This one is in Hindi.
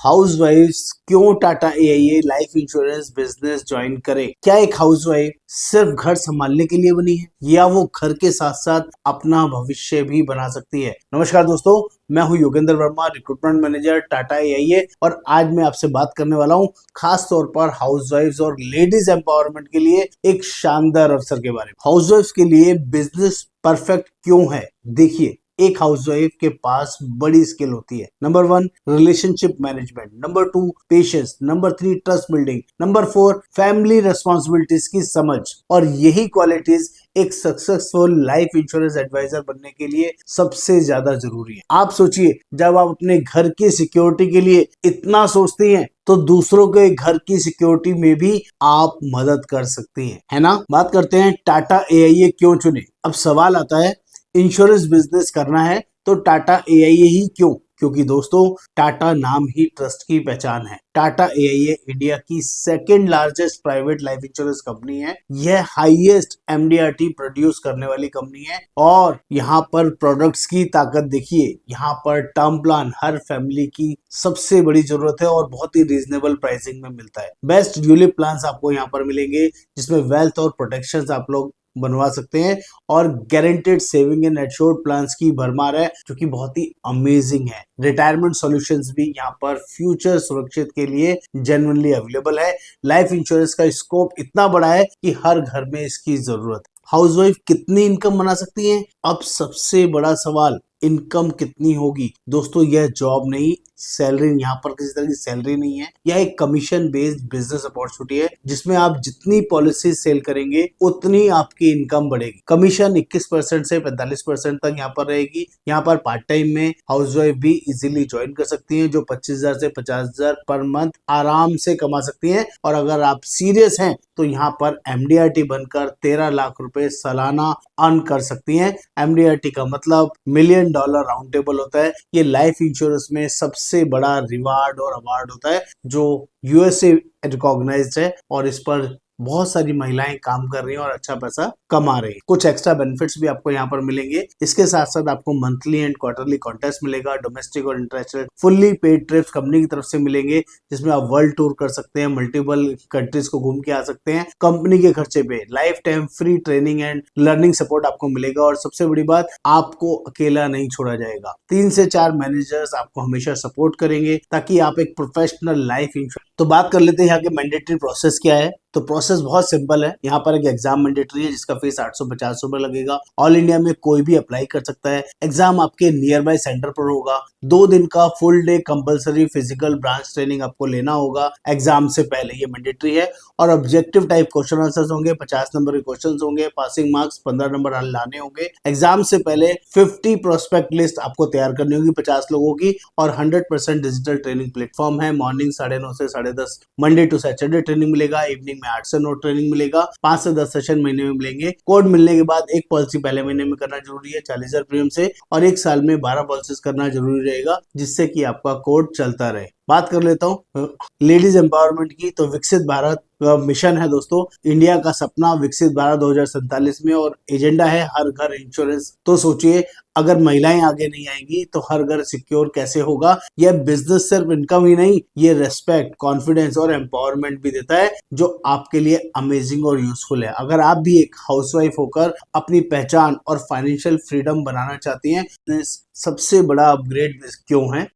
हाउसवाइफ्स क्यों Tata AIA life insurance business join करे? क्या एक हाउसवाइफ सिर्फ घर संभालने के लिए बनी है या वो घर के साथ साथ अपना भविष्य भी बना सकती है? नमस्कार दोस्तों, मैं हूं Yogendra Verma, recruitment manager Tata AIA, और आज मैं आपसे बात करने वाला हूं खास तौर पर हाउसवाइफ्स और लेडीज एम्पावरमेंट के लिए एक शानदार अवसर के बारे में। हाउसवाइफ्स के लिए बिजनेस परफेक्ट क्यों है? देखिए, एक हाउसवाइफ के पास बड़ी स्किल होती है। Number 1 relationship management, number 2 patience, number 3 trust building, number 4 family responsibilities की समझ। और यही क्वालिटीज एक सक्सेसफुल लाइफ इंश्योरेंस एडवाइजर बनने के लिए सबसे ज्यादा जरूरी है। आप सोचिए, जब आप अपने घर की सिक्योरिटी के लिए इतना सोचती हैं तो दूसरों के घर की सिक्योरिटी में भी आप मदद कर सकती हैं, है ना? बात करते हैं टाटा एआईए क्यों चुने। अब सवाल आता है, इंश्योरेंस बिजनेस करना है तो टाटा एआईए ही क्यों? क्योंकि दोस्तों, टाटा नाम ही ट्रस्ट की पहचान है। टाटा एआईए इंडिया की second largest private life insurance company है। यह हाईएस्ट एमडीआरटी प्रोड्यूस करने वाली कंपनी है। और यहाँ पर प्रोडक्ट्स की ताकत देखिए, यहाँ पर टर्म प्लान हर फैमिली की सबसे बड़ी जरूरत है और बहुत ही रीजनेबल प्राइसिंग में मिलता है। बेस्ट ड्यूलिप प्लान्स आपको यहाँ पर मिलेंगे, जिसमें वेल्थ और प्रोटेक्शन आप लोग बनवा सकते हैं। और guaranteed saving and assured plans की भरमार है, जो कि बहुत ही अमेजिंग है। रिटायरमेंट सॉल्यूशंस भी यहाँ पर फ्यूचर सुरक्षित के लिए जेन्युइनली अवेलेबल है। लाइफ इंश्योरेंस का स्कोप इतना बड़ा है कि हर घर में इसकी जरूरत है। हाउसवाइफ कितनी इनकम बना सकती है? अब सबसे बड़ा सवाल, इनकम कितनी होगी? दोस्तों, यह जॉब नहीं, सैलरी, यहाँ पर किसी तरह की सैलरी नहीं है। यह एक कमीशन बेस्ड बिजनेस अपॉर्चुनिटी है, जिसमें आप जितनी पॉलिसी सेल करेंगे उतनी आपकी इनकम बढ़ेगी। कमीशन 21% से 45% तक यहाँ पर रहेगी। यहाँ पर पार्ट टाइम में हाउसवाइफ भी इजीली ज्वाइन कर सकती हैं, जो 25,000 से 50,000 पर मंथ आराम से कमा सकती हैं। और अगर आप सीरियस हैं तो यहाँ पर एमडीआरटी बनकर 13 लाख रुपए सालाना अर्न कर सकती हैं। एमडीआरटी का मतलब मिलियन डॉलर राउंड टेबल होता है। ये लाइफ इंश्योरेंस में सबसे बड़ा रिवार्ड और अवार्ड होता है, जो यूएसए रिकॉग्नाइज्ड है, और इस पर बहुत सारी महिलाएं काम कर रही हैं और अच्छा पैसा कमा रही हैं। कुछ एक्स्ट्रा बेनिफिट्स भी आपको यहाँ पर मिलेंगे। इसके साथ साथ आपको मंथली एंड क्वार्टरली कॉन्टेस्ट मिलेगा। डोमेस्टिक और international fully paid trips company की तरफ से मिलेंगे, जिसमें आप वर्ल्ड टूर कर सकते हैं, मल्टीपल कंट्रीज को घूम के आ सकते हैं कंपनी के खर्चे पे। Life time free training and learning support आपको मिलेगा। और सबसे बड़ी बात, आपको अकेला नहीं छोड़ा जाएगा। 3 से 4 मैनेजर्स आपको हमेशा सपोर्ट करेंगे, ताकि आप एक प्रोफेशनल लाइफ इंश्योरेंस। तो बात कर लेते हैं यहाँ के मैंडेटरी प्रोसेस क्या है। तो प्रोसेस बहुत सिंपल है। यहाँ पर एक एग्जाम मैंडेटरी है, जिसका फीस 850 रुपए लगेगा। ऑल इंडिया में कोई भी अप्लाई कर सकता है। एग्जाम आपके नियर बाय सेंटर पर होगा। 2 दिन का full day compulsory physical branch training आपको लेना होगा एग्जाम से पहले, ये मैंडेटरी है। और ऑब्जेक्टिव टाइप क्वेश्चन आंसर्स होंगे, 50 नंबर के क्वेश्चन होंगे, पासिंग मार्क्स 15 नंबर लाने होंगे। एग्जाम से पहले 50 प्रोस्पेक्ट लिस्ट आपको तैयार करनी होगी 50 लोगों की। और 100% डिजिटल ट्रेनिंग प्लेटफॉर्म है। मॉर्निंग 9:30 से 10:30 मंडे टू सैटरडे ट्रेनिंग मिलेगा। इवनिंग 8 से 9 ट्रेनिंग मिलेगा। 5 से 10 सेशन महीने में मिलेंगे। कोड मिलने के बाद एक पॉलिसी पहले महीने में करना जरूरी है 40,000 प्रीमियम से, और एक साल में 12 पॉलिसीज करना जरूरी रहेगा, जिससे कि आपका कोड चलता रहे। बात कर लेता हूँ लेडीज एम्पावरमेंट की। तो विकसित भारत का मिशन है दोस्तों, इंडिया का सपना विकसित भारत 2047 में, और एजेंडा है हर घर इंश्योरेंस। तो सोचिए, अगर महिलाएं आगे नहीं आएंगी तो हर घर सिक्योर कैसे होगा? यह बिजनेस सिर्फ इनकम ही नहीं, ये रेस्पेक्ट, कॉन्फिडेंस और एम्पावरमेंट भी देता है, जो आपके लिए अमेजिंग और यूजफुल है। अगर आप भी एक हाउसवाइफ होकर अपनी पहचान और फाइनेंशियल फ्रीडम बनाना चाहती हैं, तो सबसे बड़ा अपग्रेड क्यों है?